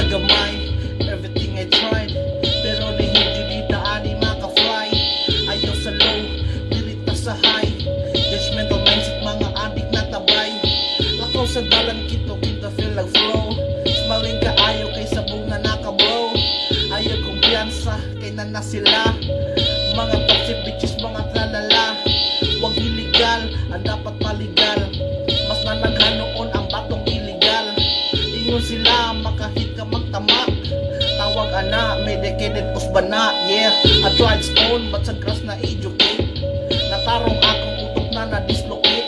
sa gamay. Everything I tried, pero nahidyo di taani maka-fly. Ayaw sa low, dirita sa high. Judgmental mindset, mga adik na tabay. Lakaw sa dalan, kita feel like flow. Smiling ka ayaw kay sabong na naka-blow. Ayaw kumpiyansa, kay na sila. Mga toxic bitches, mga tralala. Huwag illegal, ang dapat paligal. Mas nanaganoon ang batong illegal. Ingon sila, makahit ka magtama. Tawag ana, medicated usbana. Yeah, I tried stone, but sa grass na educate. Natarong akong utok na na-dislocate.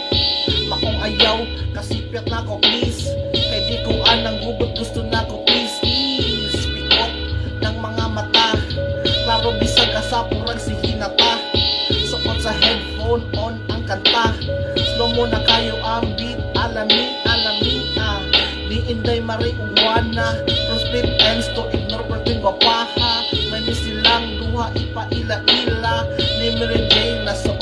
Makong ayaw, kasipyat na ko please. Kay di ko anang gubot, gusto na ko please. Speak up ng mga mata. Klaro bisag asapurag si hinata. Sukot sa headphone, on ang kanta. Slow mo na kayo ang beat, alami di inday mariuwana. From split ends to ignore perting wapaha. May misilang duha ipaila-ila. Ni Mary Jane na so